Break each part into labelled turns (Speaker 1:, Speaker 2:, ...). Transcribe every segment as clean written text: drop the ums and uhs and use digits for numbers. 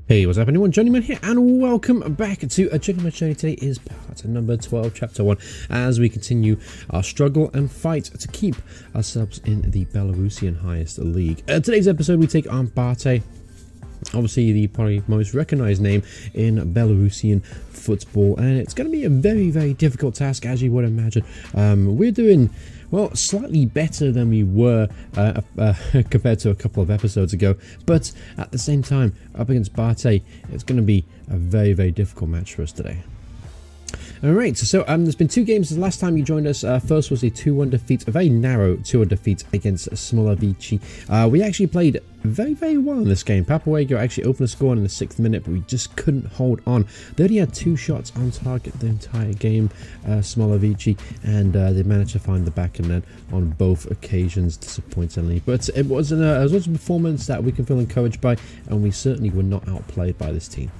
Speaker 1: Hey, what's up everyone, Journeyman here, and welcome back to a Journeyman's Journey. Today is part number 12, chapter 1, as we continue our struggle and fight to keep ourselves in the Belarusian highest league. Today's episode we take on Bate, obviously the probably most recognized name in Belarusian football, and it's going to be a very difficult task, as you would imagine. We're doing, well, slightly better than we were compared to a couple of episodes ago, but at the same time, up against Bate, it's going to be a very difficult match for us today. Alright, so there's been two games. The last time you joined us, first was a 2-1 defeat, a very narrow 2-1 defeat against Smolovici. We actually played very well in this game. Papawago actually opened the score in the 6th minute, but we just couldn't hold on. They only had 2 shots on target the entire game, Smolovici, and they managed to find the back of net on both occasions, disappointingly. But it was a performance that we can feel encouraged by, and we certainly were not outplayed by this team.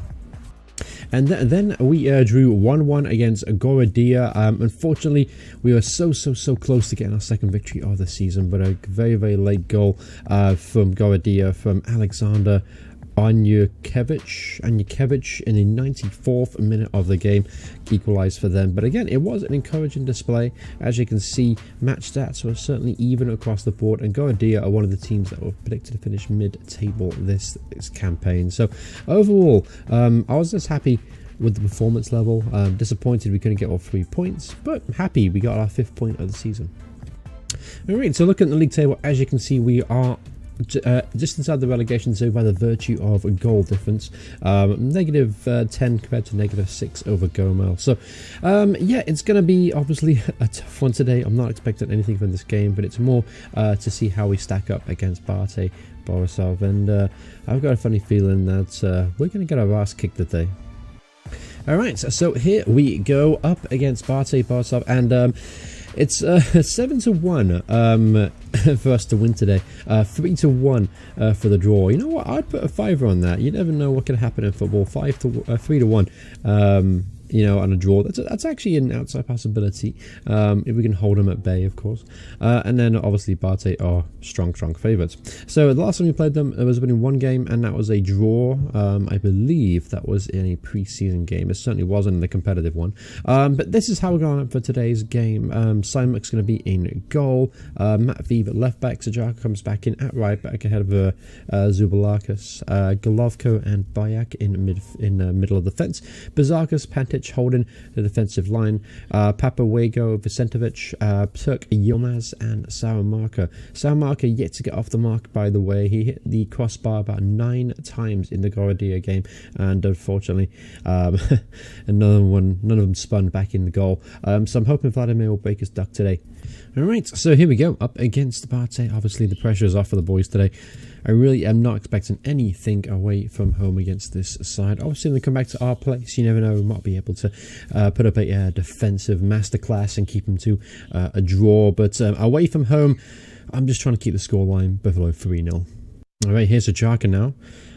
Speaker 1: And then we drew 1-1 against Gorodia. Unfortunately, we were so close to getting our second victory of the season, but a very late goal from Gorodia, from Alexander Anyukevich in the 94th minute of the game, equalised for them. But again, it was an encouraging display. As you can see, match stats were certainly even across the board, and Gorodia are one of the teams that were predicted to finish mid-table this campaign. So overall, I was just happy with the performance level. Disappointed we couldn't get all 3 points, but happy we got our 5th point of the season. Alright, so looking at the league table, as you can see, we are just inside the relegation zone by the virtue of a goal difference, -10 compared to -6 over Gomel. So yeah, it's going to be obviously a tough one today. I'm not expecting anything from this game, but it's more to see how we stack up against Bate Borisov, and I've got a funny feeling that we're going to get our ass kicked today. Alright, so here we go up against Bate Borisov, and it's 7-1 for us to win today, 3-1 for the draw. You know what? I'd put a fiver on that. You never know what can happen in football. 3-1. You know, on a draw. That's actually an outside possibility if we can hold them at bay, of course. And then obviously Bate are strong favourites. So the last time we played them, there was only one game, and that was a draw. I believe that was in a pre-season game. It certainly wasn't in the competitive one. But this is how we're going for today's game. Simuk's going to be in goal. Matt Vive at left back. Sajaka comes back in at right back ahead of Zubalakas. Golovko and Bayak in middle of the fence. Bazarkas, Pantic holding the defensive line. Papawago, Vicentovic, Turk Yilmaz, and Salamarka. Salamarka yet to get off the mark, by the way. He hit the crossbar about 9 times in the Gorodia game, and unfortunately none of them spun back in the goal. So I'm hoping Vladimir will break his duck today. Alright, so here we go, up against Bate. Obviously the pressure is off for the boys today. I really am not expecting anything away from home against this side. Obviously, when we come back to our place, you never know, we might be able to put up a defensive masterclass and keep them to a draw. But away from home, I'm just trying to keep the scoreline below 3-0. Alright, here's Sajaka now.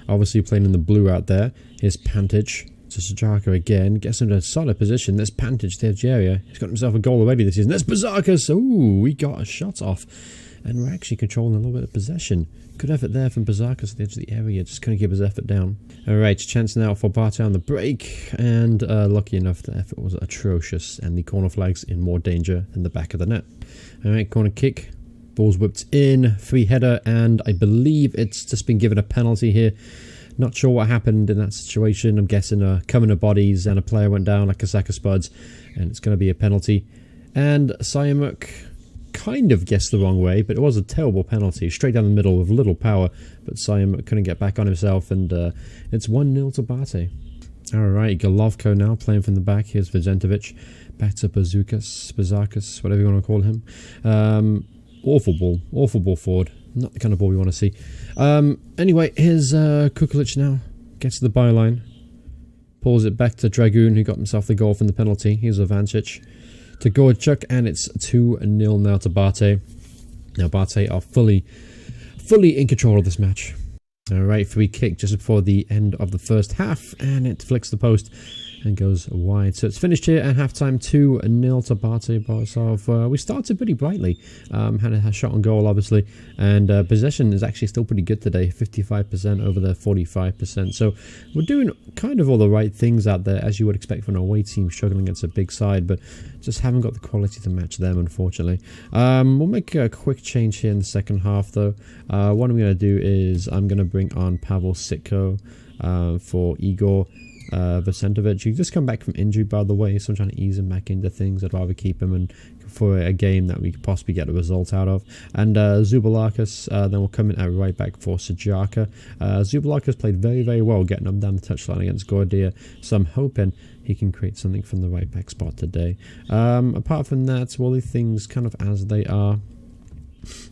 Speaker 1: Obviously playing in the blue out there. Here's Pantic. So Sajaka again gets into a solid position. There's Pantic, there's Jeria. He's got himself a goal already this season. There's Bazarkas. Ooh, we got a shot off. And we're actually controlling a little bit of possession. Good effort there from Bazarkas at the edge of the area. Just couldn't keep his effort down. Alright, chance now for Bate on the break. And lucky enough, the effort was atrocious. And the corner flag's in more danger than the back of the net. Alright, corner kick. Ball's whipped in. Free header. And I believe it's just been given a penalty here. Not sure what happened in that situation. I'm guessing a coming of bodies and a player went down like a sack of spuds. And it's going to be a penalty. And Sayamuk kind of guessed the wrong way, but it was a terrible penalty, straight down the middle with little power, but Sayam couldn't get back on himself, and it's 1-0 to Bate. Alright, Golovko now playing from the back. Here's Vicentovic, back to Bazarkas, whatever you want to call him. Awful ball forward, not the kind of ball we want to see. Anyway, here's Kukulic now, gets to the byline, pulls it back to Dragoon, who got himself the goal from the penalty. Here's Ovancic to Gorchuk, and it's 2-0 now to Bate. Now Bate are fully in control of this match. Alright, free kick just before the end of the first half, and it flicks the post. and goes wide. So it's finished here at halftime, 2-0 to Bate Borisov. We started pretty brightly, had a shot on goal obviously, and possession is actually still pretty good today, 55% over their 45%. So we're doing kind of all the right things out there, as you would expect from an away team struggling against a big side, but just haven't got the quality to match them, unfortunately. We'll make a quick change here in the second half though. What I'm going to do is I'm going to bring on Pavel Sitko for Igor Vasentovic. He just come back from injury, by the way, so I'm trying to ease him back into things. I'd rather keep him and for a game that we could possibly get a result out of. And Zubalakis then will come in at right back for Sajaka. Zubalakis played very, very well, getting up down the touchline against Gordia, so I'm hoping he can create something from the right back spot today. Apart from that, all the things kind of as they are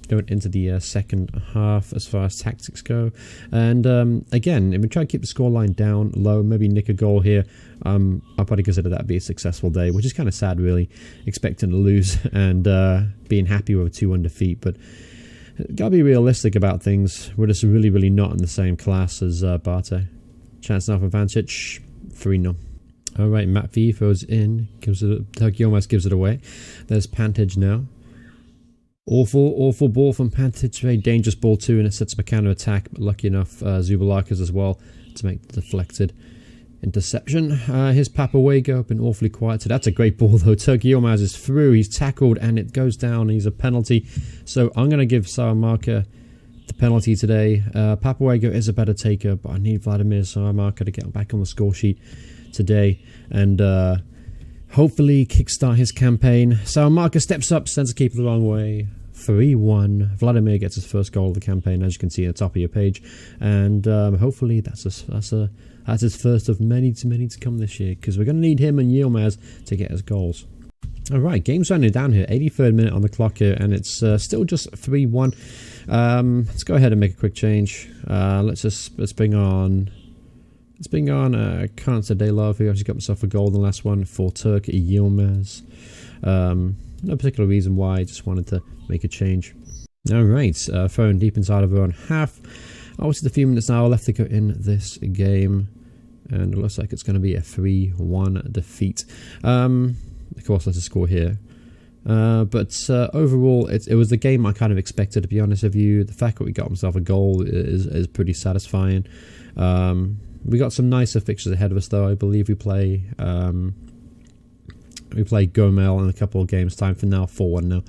Speaker 1: going into the second half as far as tactics go. And again, if we try to keep the scoreline down low, maybe nick a goal here, I'll probably consider that be a successful day, which is kind of sad really, expecting to lose and being happy with a 2-1 defeat. But gotta be realistic about things. We're just really, really not in the same class as Bate. Chance now for Vancic, 3-0. Alright, Matt V throws in, Turkey almost gives it away. There's Pantage now. Awful ball from Pantic. Very dangerous ball too, and it sets up a counter attack. But lucky enough, Zubalakis as well to make the deflected interception. Here's Papawago, been awfully quiet. So that's a great ball though. Turkey Yilmaz is through. He's tackled and it goes down. He's a penalty. So I'm going to give Salamanca the penalty today. Papawago is a better taker, but I need Vladimir Salamanca to get back on the score sheet today and hopefully kickstart his campaign. Salamanca steps up, sends the keeper the wrong way. 3-1. Vladimir gets his first goal of the campaign, as you can see at the top of your page, and hopefully that's his first of many to come this year, because we're going to need him and Yilmaz to get us goals. All right, game's running down here. 83rd minute on the clock here, and it's still just 3-1. Let's go ahead and make a quick change. Let's bring on Kansadilov, who actually got himself a goal in the last one for Turkey Yilmaz. No particular reason why, I just wanted to make a change. Alright, throwing deep inside of our own half. Obviously, the few minutes now left to go in this game, and it looks like it's going to be a 3-1 defeat. Of course, let's score here. But overall, it was the game I kind of expected, to be honest with you. The fact that we got himself a goal is pretty satisfying. We got some nicer fixtures ahead of us, though. I believe we play Gomel in a couple of games' time. For now, 4-1 now.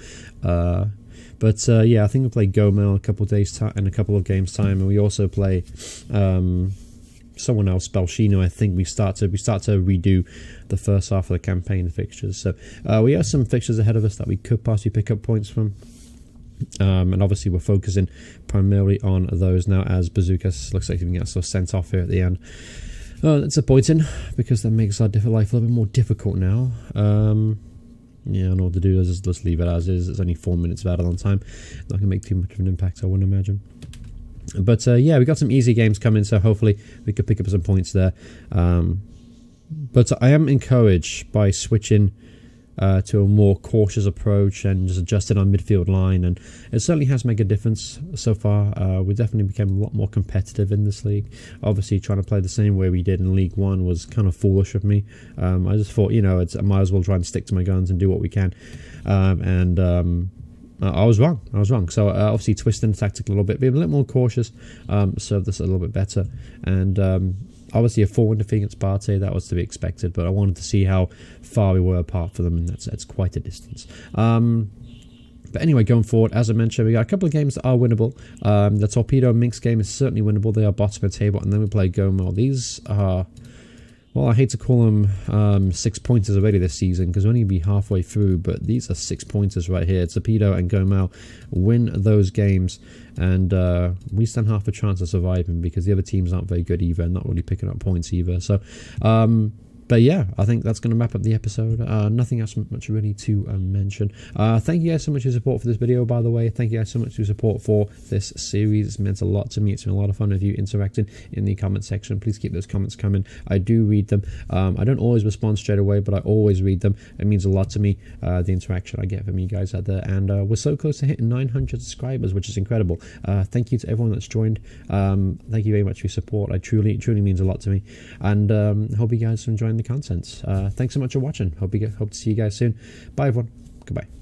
Speaker 1: But yeah, I think we play Gomel in a couple of games' time, and we also play someone else, Belshino. I think we start to redo the first half of the campaign fixtures. So we have some fixtures ahead of us that we could possibly pick up points from. And obviously we're focusing primarily on those now, as Bazookas looks like he gets sent off here at the end. That's disappointing, because that makes our life a little bit more difficult now. Yeah, I don't know what to do. Let's leave it as is. It's only 4 minutes of added-on time. Not going to make too much of an impact, I wouldn't imagine. But yeah, we got some easy games coming, so hopefully we could pick up some points there. But I am encouraged by switching to a more cautious approach and just adjusting our midfield line, and it certainly has made a difference so far. We definitely became a lot more competitive in this league. Obviously, trying to play the same way we did in League One was kind of foolish of me. I just thought, I might as well try and stick to my guns and do what we can. I was wrong. So obviously twisting the tactic a little bit, being a little more cautious, served us a little bit better. And obviously a 4-1 defeat against Bate, that was to be expected, but I wanted to see how far we were apart from them, and that's quite a distance. But anyway, going forward, as I mentioned, we got a couple of games that are winnable. The Torpedo Minx game is certainly winnable. They are bottom of the table, and then we play Gomel. These are, well, I hate to call them 6 pointers already this season, because we're only be halfway through, but these are 6 pointers right here. Torpedo and Gomel win those games, and we stand half a chance of surviving, because the other teams aren't very good either, and not really picking up points either. So but yeah, I think that's going to wrap up the episode. Nothing else much really to mention. Thank you guys so much for your support for this video, by the way. Thank you guys so much for your support for this series. It's meant a lot to me. It's been a lot of fun with you interacting in the comment section. Please keep those comments coming. I do read them. I don't always respond straight away, but I always read them. It means a lot to me, the interaction I get from you guys out there. And we're so close to hitting 900 subscribers, which is incredible. Thank you to everyone that's joined. Thank you very much for your support. It truly means a lot to me. And hope you guys are enjoying the content. Thanks so much for watching. Hope to see you guys soon. Bye everyone. Goodbye.